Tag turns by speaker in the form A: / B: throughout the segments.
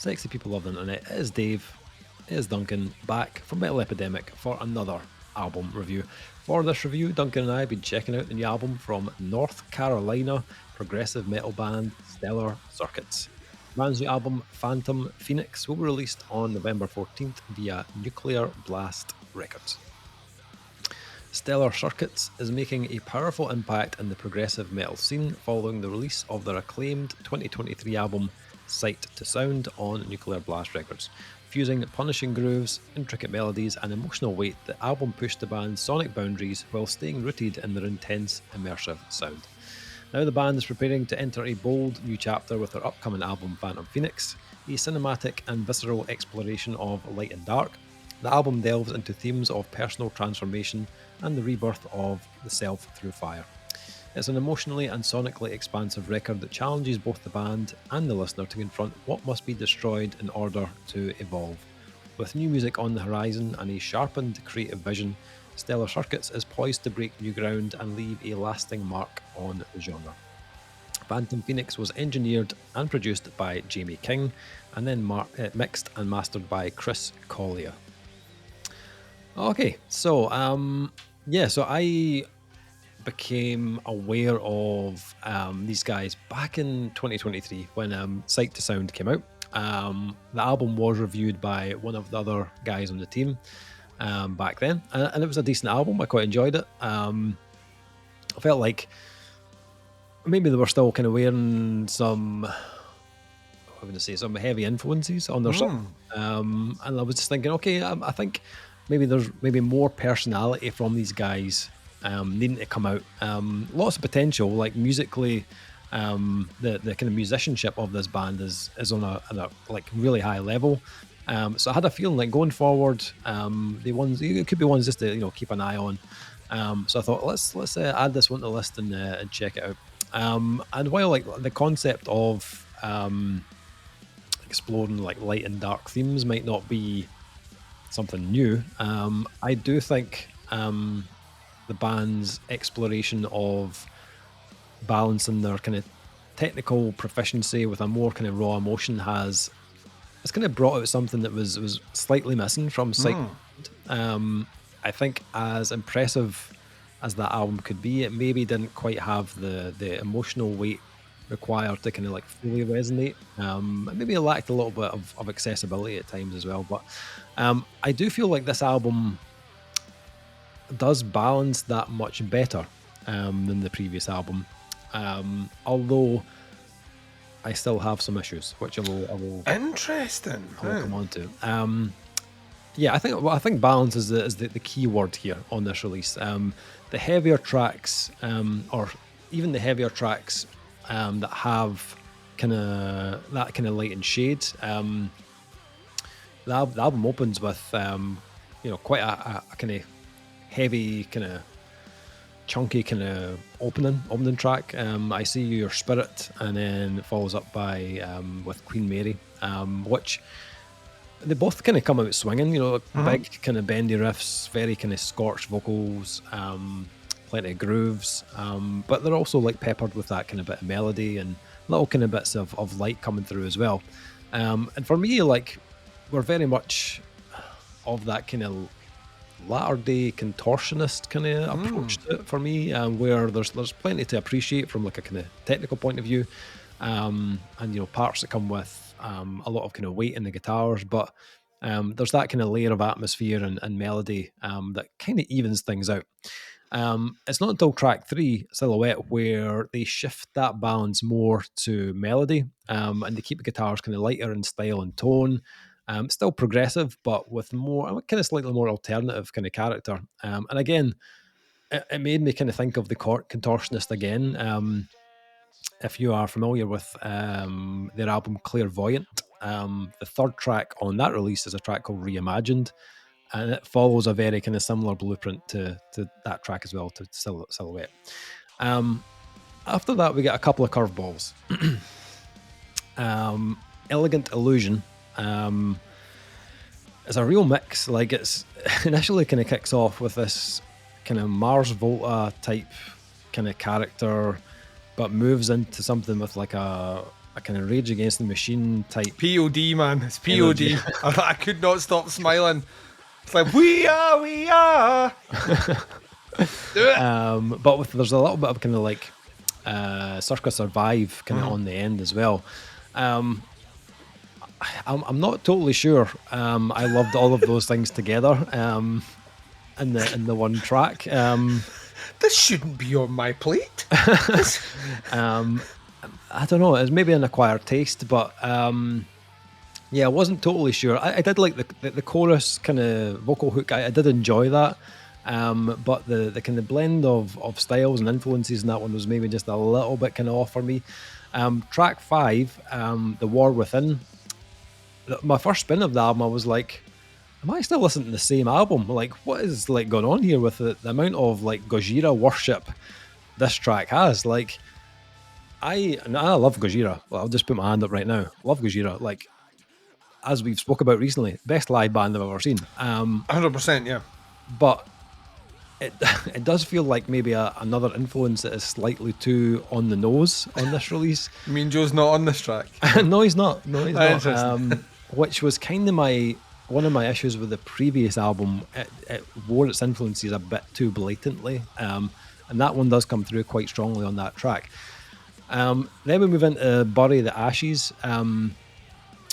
A: Sexy people of the internet, it is Dave, it is Duncan, back from Metal Epidemic for another album review. For this review, Duncan and I have been checking out the new album from North Carolina progressive metal band Stellar Circuits. The band's new album, Phantom Phoenix, will be released on November 14th via Nuclear Blast Records. Stellar Circuits is making a powerful impact in the progressive metal scene following the release of their acclaimed 2023 album Sight to Sound on Nuclear Blast Records. Fusing punishing grooves, intricate melodies, and emotional weight, the album pushed the band's sonic boundaries while staying rooted in their intense, immersive sound. Now the band is preparing to enter a bold new chapter with their upcoming album Phantom Phoenix, a cinematic and visceral exploration of light and dark. The album delves into themes of personal transformation and the rebirth of the self through fire. It's an emotionally and sonically expansive record that challenges both the band and the listener to confront what must be destroyed in order to evolve. With new music on the horizon and a sharpened creative vision, Stellar Circuits is poised to break new ground and leave a lasting mark on the genre. Phantom Phoenix was engineered and produced by Jamie King, and then mixed and mastered by Chris Collier. Okay, so I became aware of these guys back in 2023 when Sight to Sound came out. The album was reviewed by one of the other guys on the team back then, and it was a decent album. I quite enjoyed it. I felt like maybe they were still kind of wearing some, I'm going to say, some heavy influences on their stuff. And I was just thinking, okay, I think maybe there's more personality from these guys needing to come out. Lots of potential, like musically. The kind of musicianship of this band is on a like really high level. So I had a feeling like going forward, it could be ones just to keep an eye on. So I thought let's add this one to the list and check it out. And while like the concept of exploring like light and dark themes might not be something new, I do think the band's exploration of balancing their kind of technical proficiency with a more kind of raw emotion it's kind of brought out something that was slightly missing from Sight. I think as impressive as that album could be, it maybe didn't quite have the emotional weight required to kind of like fully resonate. Maybe it lacked a little bit of accessibility at times as well. But I do feel like this album does balance that much better than the previous album. Although I still have some issues, which I will
B: Interesting.
A: come on to. I think balance is the key word here on this release. The heavier tracks, or even the heavier tracks that have that kind of light and shade. The album opens with quite a kind of heavy, kind of chunky kind of opening track. I See You, Your Spirit, and then it follows up by with Queen Mary, which they both kind of come out swinging, big kind of bendy riffs, very kind of scorched vocals, plenty of grooves, but they're also like peppered with that kind of bit of melody and little kind of bits of light coming through as well. And for me, like, we're very much of that kind of latter day contortionist kind of approach to it for me, where there's plenty to appreciate from like a kind of technical point of view, and parts that come with a lot of kind of weight in the guitars, but there's that kind of layer of atmosphere and melody that kind of evens things out. It's not until track 3, Silhouette, where they shift that balance more to melody, and they keep the guitars kind of lighter in style and tone. Still progressive, but with more kind of slightly more alternative kind of character. And again, it made me kind of think of the Contortionist again. If you are familiar with their album Clairvoyant, the third track on that release is a track called Reimagined, and it follows a very kind of similar blueprint to that track as well, to Silhouette. After that, we get a couple of curveballs. Elegant Illusion is a real mix. Like, it's initially kind of kicks off with this kind of Mars Volta type kind of character, but moves into something with like a a kind of Rage Against the Machine type.
B: POD, man. It's POD. I could not stop smiling. It's like, we are.
A: But there's a little bit of kind of like Circa Survive kind of on the end as well. I'm not totally sure. I loved all of those things together in the one track.
B: This shouldn't be on my plate.
A: I don't know. It's maybe an acquired taste, but yeah, I wasn't totally sure. I did like the chorus kind of vocal hook. I did enjoy that. But the kind of blend of styles and influences in that one was maybe just a little bit kind of off for me. Track 5, The War Within. My first spin of the album, I was like, am I still listening to the same album? Like, what is like going on here with the amount of like Gojira worship this track has? Like, I love Gojira. Well, I'll just put my hand up right now. Love Gojira. Like, as we've spoke about recently, best live band I've ever seen.
B: 100%, yeah.
A: But it does feel like maybe another influence that is slightly too on the nose on this release.
B: You mean Joe's not on this track?
A: No, he's not. No, he's not. Which was kind of one of my issues with the previous album. It wore its influences a bit too blatantly, and that one does come through quite strongly on that track. Then we move into Bury the Ashes,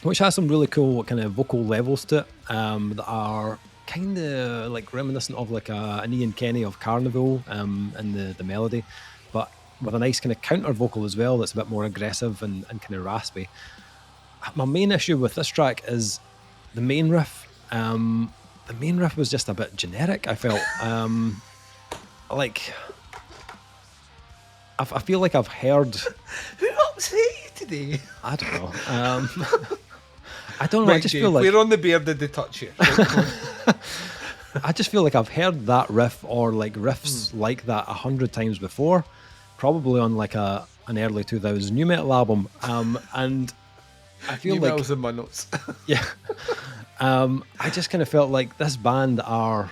A: which has some really cool kind of vocal levels to it that are kind of like reminiscent of like an Ian Kenny of Karnivool in the melody, but with a nice kind of counter vocal as well that's a bit more aggressive and kind of raspy. My main issue with this track is the main riff. The main riff was just a bit generic, I felt. Like, I feel like I've heard...
B: Who upset you today?
A: I don't know. I don't know. I just feel like
B: we're on the bear. Did they touch you?
A: I just feel like I've heard that riff or like riffs like that 100 times before, probably on like an early 2000s new metal album. And I feel
B: new
A: like
B: metal's in my notes.
A: Yeah. I just kind of felt like this band are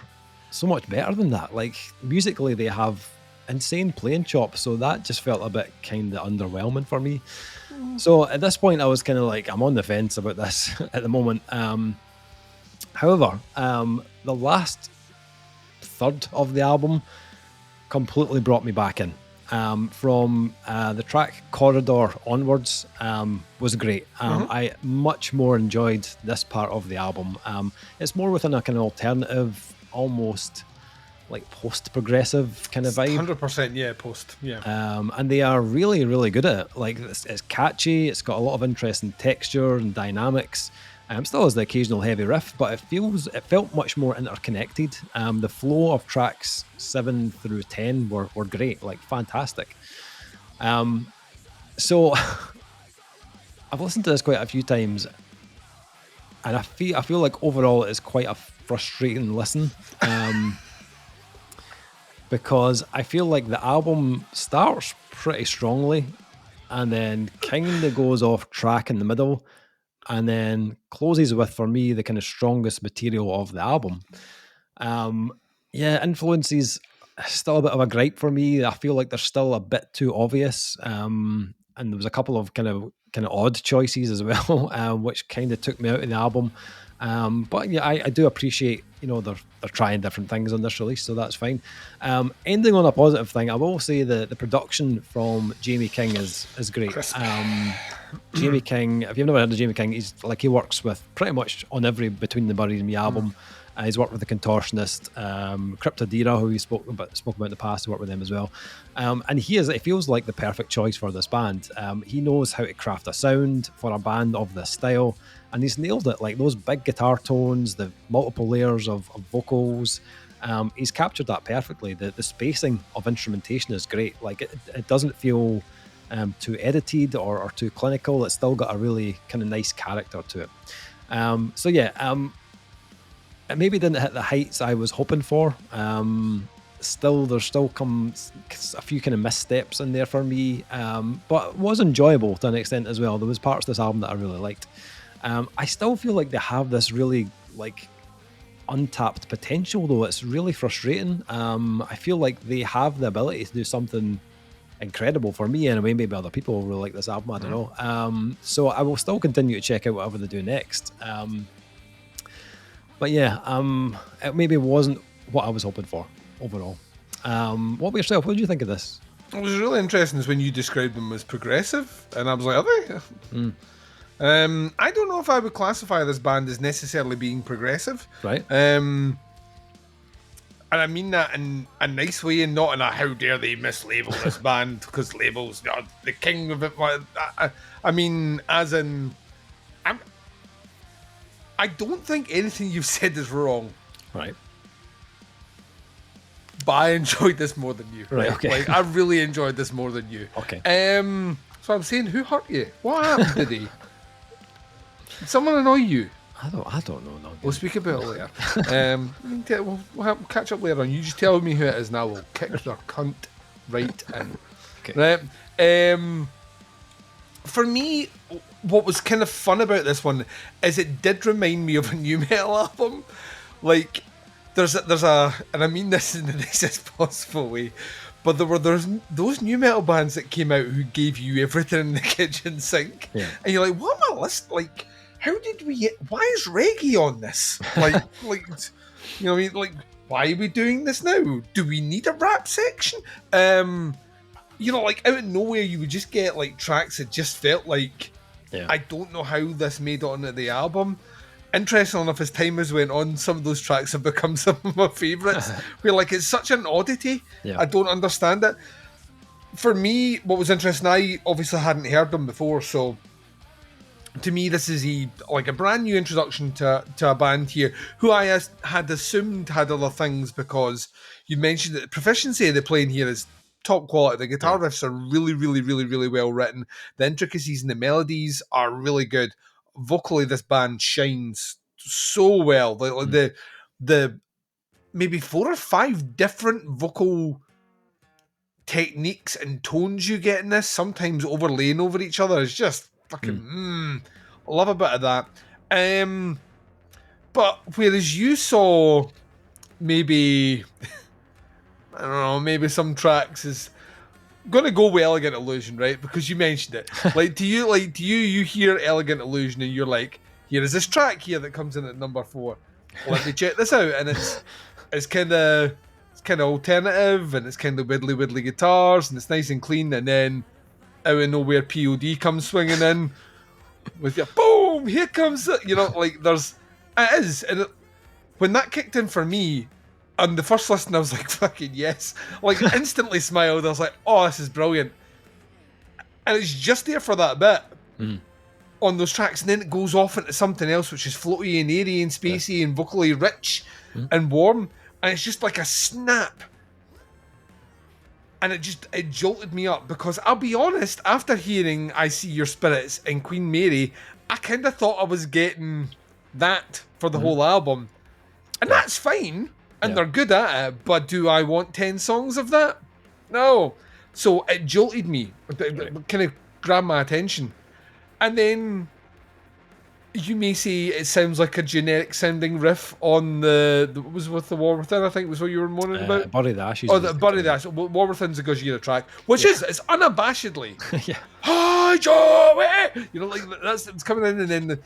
A: so much better than that. Like musically, they have insane playing chops, so that just felt a bit kind of underwhelming for me. So at this point, I was kind of like, I'm on the fence about this at the moment. However, the last third of the album completely brought me back in. From the track Corridor onwards was great. I much more enjoyed this part of the album. It's more within a kind of alternative, almost like post-progressive kind of vibe.
B: 100%, yeah, post, yeah.
A: And they are really, really good at it. Like, it's catchy, it's got a lot of interesting texture and dynamics. Still has the occasional heavy riff, but it felt much more interconnected. The flow of tracks 7 through 10 were great, like fantastic. So I've listened to this quite a few times, and I feel like overall it's quite a frustrating listen. Because I feel like the album starts pretty strongly and then kind of goes off track in the middle and then closes with, for me, the kind of strongest material of the album. Influences still a bit of a gripe for me. I feel like they're still a bit too obvious. And there was a couple of kind of odd choices as well, which kind of took me out of the album. But yeah, I do appreciate, they're trying different things on this release, so that's fine. Ending on a positive thing, I will say the production from Jamie King is great. Jamie King, if you've never heard of Jamie King, he works with pretty much on every Between the Buried and Me album. He's worked with the Contortionist, Cryptodira, who we spoke about in the past, worked with them as well. And it feels like the perfect choice for this band. He knows how to craft a sound for a band of this style, and he's nailed it. Like those big guitar tones, the multiple layers of vocals, he's captured that perfectly. The spacing of instrumentation is great. Like it doesn't feel too edited or too clinical. It's still got a really kind of nice character to it. It maybe didn't hit the heights I was hoping for. There's still comes a few kind of missteps in there for me, but it was enjoyable to an extent as well. There was parts of this album that I really liked. I still feel like they have this really like untapped potential, though. It's really frustrating. I feel like they have the ability to do something incredible for me anyway. Maybe other people will really like this album. I don't know. So I will still continue to check out whatever they do next. But yeah, it maybe wasn't what I was hoping for overall. What about yourself? What did you think of this?
B: What was really interesting is when you described them as progressive, and I was like, are they? I don't know if I would classify this band as necessarily being progressive.
A: Right.
B: And I mean that in a nice way and not in a how dare they mislabel this band, because labels are the king of it. I mean, as in, I don't think anything you've said is wrong.
A: Right.
B: But I enjoyed this more than you.
A: Right, okay.
B: Like, I really enjoyed this more than you.
A: Okay.
B: So I'm saying, who hurt you? What happened today? Did someone annoy you?
A: I don't know. No.
B: We'll speak about it later. We'll catch up later on. You just tell me who it is and I will kick their cunt right in.
A: Okay.
B: Right? For me, what was kind of fun about this one is it did remind me of a new metal album. Like, there's a, and I mean this in the nicest possible way, but there's those new metal bands that came out who gave you everything in the kitchen sink, and you're like, what am I listening? Like, how did we get? Why is reggae on this? Like, you know what I mean? Like, why are we doing this now? Do we need a rap section? You know, like out of nowhere, you would just get like tracks that just felt like, I don't know how this made it onto the album. Interesting enough, as time has went on, some of those tracks have become some of my favourites. Where like it's such an oddity, I don't understand it. For me, what was interesting, I obviously hadn't heard them before, so to me, this is a brand new introduction to a band here who I had assumed had other things, because you mentioned that the proficiency they're playing here is top quality. The guitar riffs are really, really, really, really well written. The intricacies and the melodies are really good. Vocally, this band shines so well. The maybe 4 or 5 different vocal techniques and tones you get in this, sometimes overlaying over each other, is just fucking love a bit of that. But whereas you saw maybe I don't know, maybe some tracks is gonna go with Elegant Illusion, right? Because you mentioned it. Do you hear Elegant Illusion and you're like, here is this track here that comes in at number 4. Let me check this out, and it's kind of alternative, and it's kind of widdly guitars, and it's nice and clean, and then out of nowhere POD comes swinging in with your boom, here comes it. You know, like when that kicked in for me on the first listen, I was like, fucking yes. Like, instantly smiled. I was like, oh, this is brilliant. And it's just there for that bit on those tracks, and then it goes off into something else which is floaty and airy and spacey and vocally rich and warm, and it's just like a snap. And it jolted me up, because I'll be honest, after hearing I See Your Spirits and Queen Mary, I kind of thought I was getting that for the whole album. And that's fine, and they're good at it, but do I want 10 songs of that? No. So it jolted me, it kind of grabbed my attention. And then you may say it sounds like a generic sounding riff on the what was with the War Within, I think was what you were moaning about.
A: Bury the Ashes.
B: Oh, Bury the Ashes. War Within's a Gojira track, which it's unabashedly. Hi, Joey! You know, like it's coming in, and then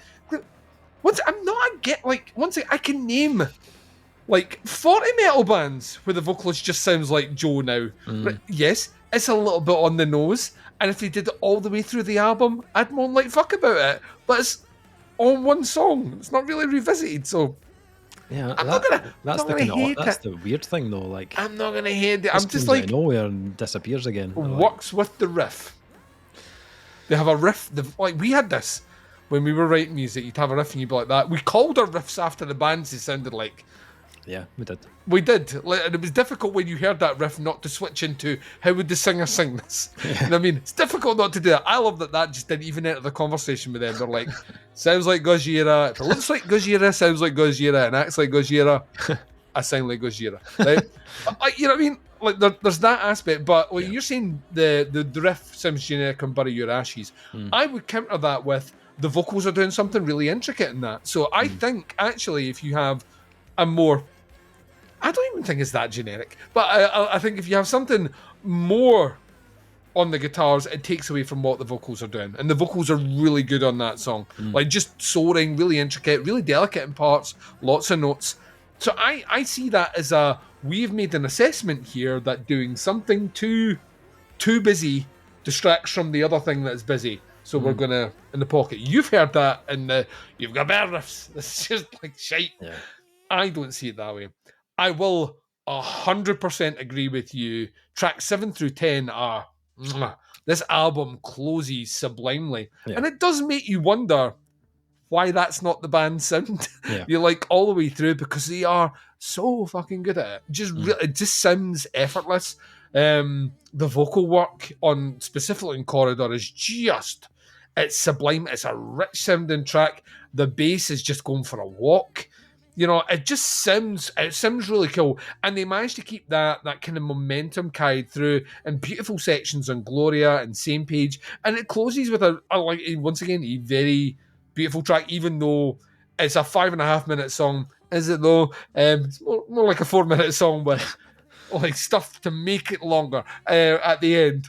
B: I can name like 40 metal bands where the vocalist just sounds like Joe now. But yes, it's a little bit on the nose, and if they did it all the way through the album, I'd moan like fuck about it. But it's on one song. It's not really revisited, so
A: that's the weird thing though. Like,
B: I'm not gonna hate it. I'm just
A: like nowhere and disappears again.
B: Works with the riff. They have a riff. We had this when we were writing music. You'd have a riff and you'd be like that. We called our riffs after the bands they sounded like.
A: Yeah, we did.
B: We did. And it was difficult when you heard that riff not to switch into how would the singer sing this. You know what I mean? It's difficult not to do that. I love that just didn't even enter the conversation with them. They're like, sounds like Gojira. If it looks like Gojira, sounds like Gojira, and acts like Gojira, I sound like Gojira. Right? You know what I mean? Like there's that aspect, but when you're saying the riff sounds generic on Bury Your Ashes, I would counter that with the vocals are doing something really intricate in that. So I think actually if you have a more, I don't even think it's that generic, but I think if you have something more on the guitars, it takes away from what the vocals are doing. And the vocals are really good on that song. Like, just soaring, really intricate, really delicate in parts, lots of notes. So I see that as we've made an assessment here that doing something too busy distracts from the other thing that's busy. So we're going to, in the pocket. You've heard that, and you've got better riffs. This is just like shite.
A: Yeah.
B: I don't see it that way. I will 100% agree with you. Tracks 7 through 10 are... This album closes sublimely.
A: Yeah.
B: And it does make you wonder why that's not the band's sound.
A: Yeah.
B: You're like all the way through, because they are so fucking good at it. It just sounds effortless. The vocal work on specifically in Corridor is just, it's sublime. It's a rich sounding track. The bass is just going for a walk. You know, it sounds really cool. And they managed to keep that kind of momentum carried through in beautiful sections on Gloria and Same Page. And it closes with once again, a very beautiful track, even though it's a 5.5 minute song. Is it though? It's more like a 4-minute song with like stuff to make it longer at the end.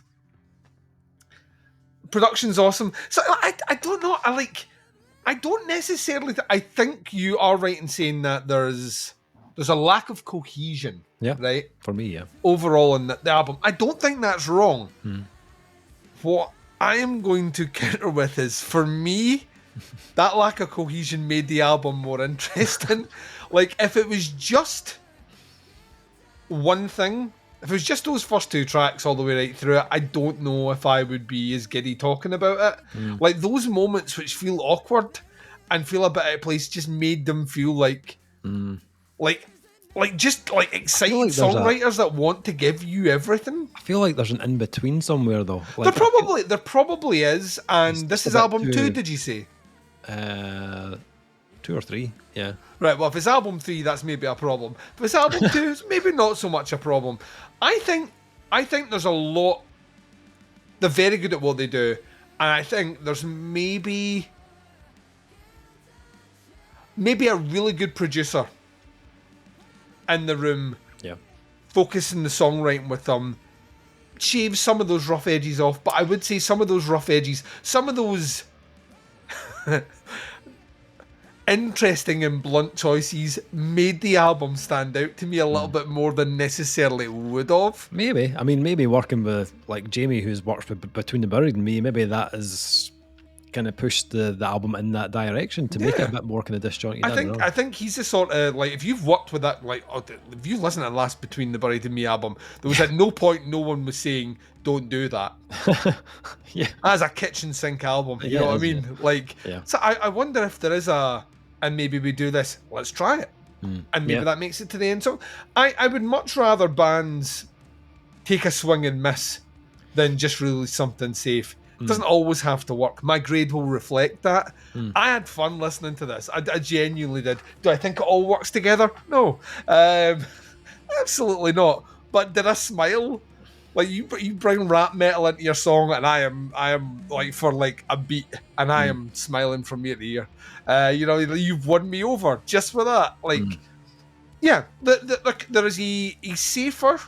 B: Production's awesome. So I don't know. I don't necessarily... I think you are right in saying that there's a lack of cohesion.
A: Yeah.
B: Right?
A: For me, yeah.
B: Overall in the album. I don't think that's wrong. What I am going to counter with is, for me, that lack of cohesion made the album more interesting. Like, if it was just one thing, if it was just those first 2 tracks all the way right through it, I don't know if I would be as giddy talking about it. Like, those moments which feel awkward and feel a bit out of place just made them feel like excited
A: like
B: songwriters that want to give you everything.
A: I feel like there's an in-between somewhere, though.
B: There probably is, and this is album 2, did you say?
A: 2 or 3, yeah.
B: Right, well, if it's album 3, that's maybe a problem. If it's album 2, it's maybe not so much a problem. I think there's a lot... They're very good at what they do, and I think there's maybe a really good producer in the room, focusing the songwriting with them, shaves some of those rough edges off, but I would say some of those rough edges, some of those interesting and blunt choices made the album stand out to me a little bit more than necessarily would have.
A: Maybe. I mean, maybe working with like Jamie, who's worked with Between the Buried and Me, maybe that has kind of pushed the album in that direction to make it a bit more kind of disjointed.
B: I think he's the sort of, like, if you've worked with that, like, if you listen to the last Between the Buried and Me album, there was at no point no one was saying don't do that.
A: Yeah,
B: as a kitchen sink album, you know what I mean? Like, so I wonder if there is and maybe we do this, let's try it, and maybe that makes it to the end. So I would much rather bands take a swing and miss than just release something safe. It doesn't always have to work. My grade will reflect that. I had fun listening to this. I genuinely did. Do I think it all works together? No. Absolutely not. But did I smile? Like, you bring rap metal into your song, and I am like, for like a beat, and I am smiling from ear to ear. You know, you've won me over just for that. Like, yeah, there is a safer,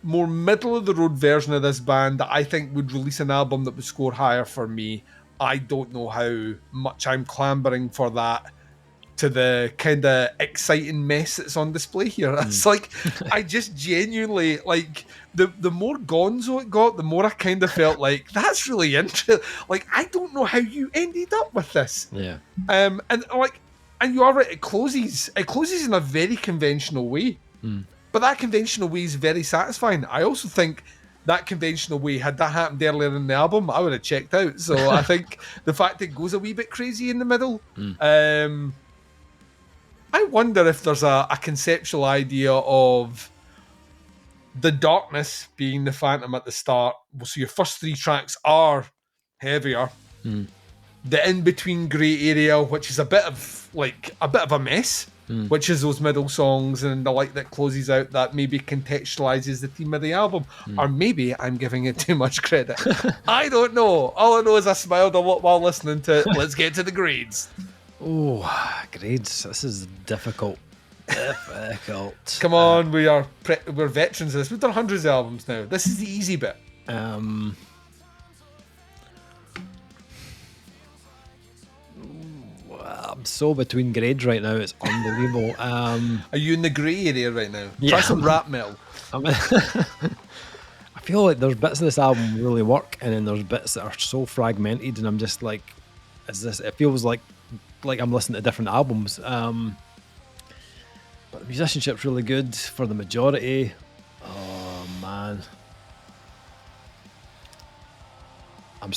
B: more middle of the road version of this band that I think would release an album that would score higher for me. I don't know how much I'm clambering for that to the kind of exciting mess that's on display here. It's like, I just genuinely, like, the more gonzo it got, the more I kind of felt like, that's really interesting. Like, I don't know how you ended up with this.
A: Yeah.
B: And you are right, it closes in a very conventional way. But that conventional way is very satisfying. I also think that conventional way, had that happened earlier in the album, I would have checked out. So I think the fact it goes a wee bit crazy in the middle, I wonder if there's a conceptual idea of the darkness being the Phantom at the start. So your first 3 tracks are heavier. The in-between grey area, which is a bit of a mess, which is those middle songs, and the light that closes out that maybe contextualizes the theme of the album. Or maybe I'm giving it too much credit. I don't know. All I know is I smiled a lot while listening to it. Let's get to the grades.
A: Oh, grades. This is difficult. Difficult.
B: Come on, we're veterans of this. We've done hundreds of albums now. This is the easy bit.
A: I'm so between grades right now. It's unbelievable.
B: Are you in the grey area right now?
A: Yeah.
B: Try some rap metal.
A: I feel like there's bits of this album really work, and then there's bits that are so fragmented, and I'm just like, is this? It feels like I'm listening to different albums. But the musicianship's really good for the majority. Oh man, I'm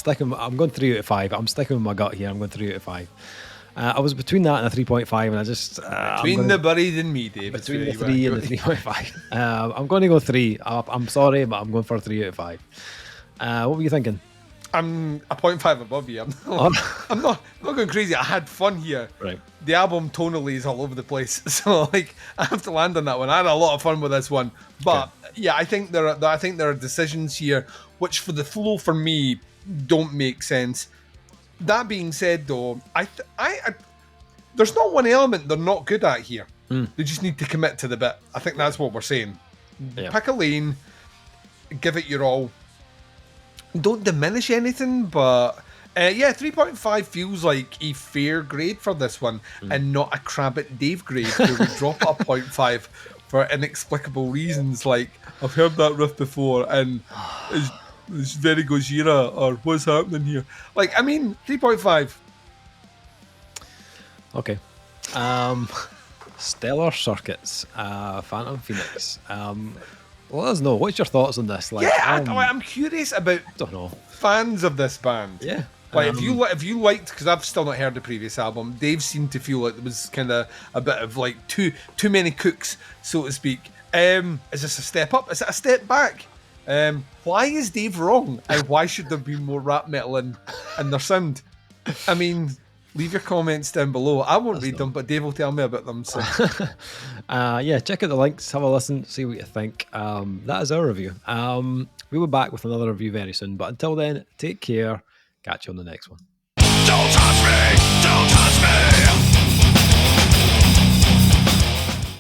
A: going 3 out of 5. I'm sticking with my gut here. I'm going 3 out of 5. I was between that and a 3.5, and I just
B: Between the buried and me, Dave.
A: between the 3 and the 3.5. I'm going to go 3. I'm sorry, but I'm going for 3 out of 5. What were you thinking?
B: I'm a 0.5 above you. I'm not going crazy. I had fun here.
A: Right.
B: The album tonally is all over the place, so like I have to land on that one. I had a lot of fun with this one, but yeah, I think there are decisions here which, for the flow for me, don't make sense. That being said, though, I there's not one element they're not good at here. They just need to commit to the bit. I think that's what we're saying.
A: Yeah.
B: Pick a lane, give it your all. Don't diminish anything, but 3.5 feels like a fair grade for this one, and not a Crabbit Dave grade where we drop a 0.5 for inexplicable reasons. Like, I've heard that riff before, and it's very Gojira, or what's happening here? Like, I mean, 3.5.
A: Okay. Stellar Circuits, Phantom Phoenix. Let us know. What's your thoughts on this? Like,
B: I'm curious about
A: don't know.
B: fans of this band.
A: Yeah.
B: Like, if you liked, because I've still not heard the previous album, Dave seemed to feel like there was kind of a bit of like too many cooks, so to speak. Is this a step up? Is it a step back? Why is Dave wrong? And why should there be more rap metal in their sound? I mean, leave your comments down below. I won't read them, but Dave will tell me about them. So.
A: Yeah, check out the links, have a listen, see what you think. That is our review. We'll be back with another review very soon, but until then, take care. Catch you on the next one.
C: Don't touch me!